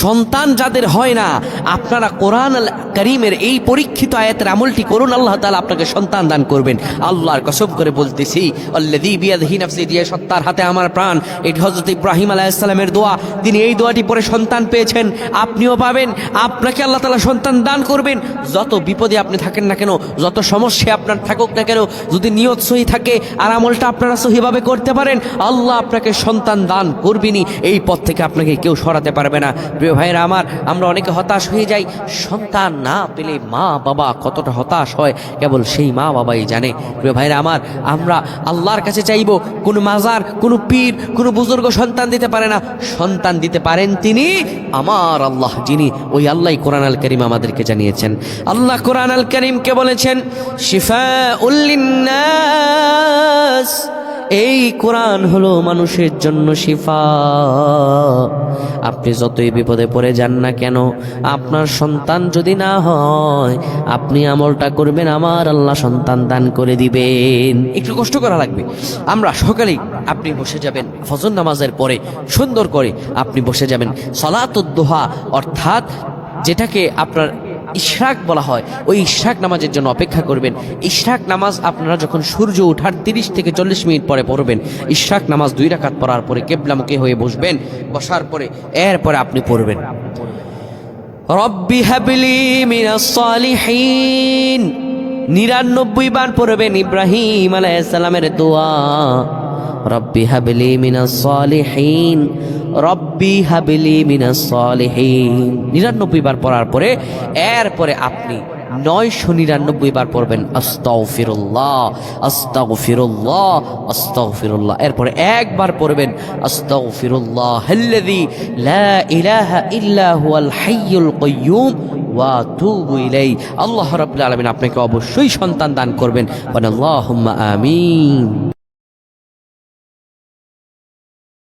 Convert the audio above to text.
সন্তান যাদের হয় না, আপনারা কোরআন আল কারীমের এই পরীক্ষিত আয়াতের আমলটি করুন, আল্লাহ তাআলা আপনাকে সন্তান দান করবেন। আল্লাহর কসম করে বলতেছি, আল্লাযী বিয়াদিহি নাফসি, যে সত্তার হাতে আমার প্রাণ, এটি হযরত ইব্রাহিম আলাইহিস সালামের দোয়া। তিনি এই দোয়াটি পরে সন্তান পেয়েছেন, আপনিও পাবেন। আপনাকে আল্লাহ তাআলা সন্তান দান করবেন। যত বিপদে আপনি থাকেন না কেন, যত সমস্যা আপনার থাকুক না কেন, যদি নিয়ত সহি থাকে আর আমলটা আপনারা সহিভাবে করতে পারেন, আল্লাহ আপনাকে সন্তান দান করবেনই। এই পথ থেকে আপনাকে কেউ সরাতে পারবে না। প্রিয় ভাইরা আমার, আমরা অনেকে হতাশ হয়ে যাই। সন্তান না পেলে মা বাবা কতটা হতাশ হয় কেবল সেই মা বাবাই জানে। প্রিয় ভাইরা আমার, আমরা আল্লাহর কাছে চাইব। কোনো মাজার, কোনো পীর, কোনো বুজুর্গ সন্তান দিতে পারে না। সন্তান দিতে পারেন তিনি আমার আল্লাহ, যিনি ওই আল্লাহ কোরআন আল কারীম আমাদেরকে জানিয়েছেন। আল্লাহ কোরআন আল কারীমকে বলেছেন শিফাউল লিন্নাস, এই কোরআন হলো মানুষের জন্য শিফা। আপনি যতই বিপদে পড়ে যান না কেন, আপনার সন্তান যদি না হয়, আপনি আমলটা করবেন, আমার আল্লাহ সন্তান দান করে দিবেন। একটু কষ্ট করা লাগবে। আমরা সকালেই আপনি বসে যাবেন, ফজর নামাজের পরে সুন্দর করে আপনি বসে যাবেন সালাতুদ দুহা, অর্থাৎ যেটাকে আপনার ইশরাক বলা হয়, ওই ইশরাক নামাজের জন্য অপেক্ষা করবেন। ইশরাক নামাজ আপনারা যখন সূর্য ওঠার 30 থেকে 40 মিনিট পরে পড়বেন। ইশরাক নামাজ 2 রাকাত পড়ার পরে কিবলামুখী হয়ে বসবেন। বসার পরে এরপরে আপনি পড়বেন রব্বি হাবলি মিনাস সালিহিন। 99 বার পড়বেন ইব্রাহিম আলাইহিস সালামের দোয়া, রব্বি হাবলি মিনাস সালিহিন, রব্বি হাবলি মিনাস সালিহিন। 99 বার পড়ার পরে এরপরে আপনি 999 বার পড়বেন আস্তাগফিরুল্লাহ, আস্তাগফিরুল্লাহ, আস্তাগফিরুল্লাহ। এরপরে একবার পড়বেন আস্তাগফিরুল্লাহাল্লাযী লা ইলাহা ইল্লা হুয়াল হাইয়ুল কাইয়্যুম ওয়া আতুবু ইলাইহি। আল্লাহ রাব্বুল আলামিন আপনাকে অবশ্যই সন্তান দান করবেন। আল্লাহুম্মা আমিন।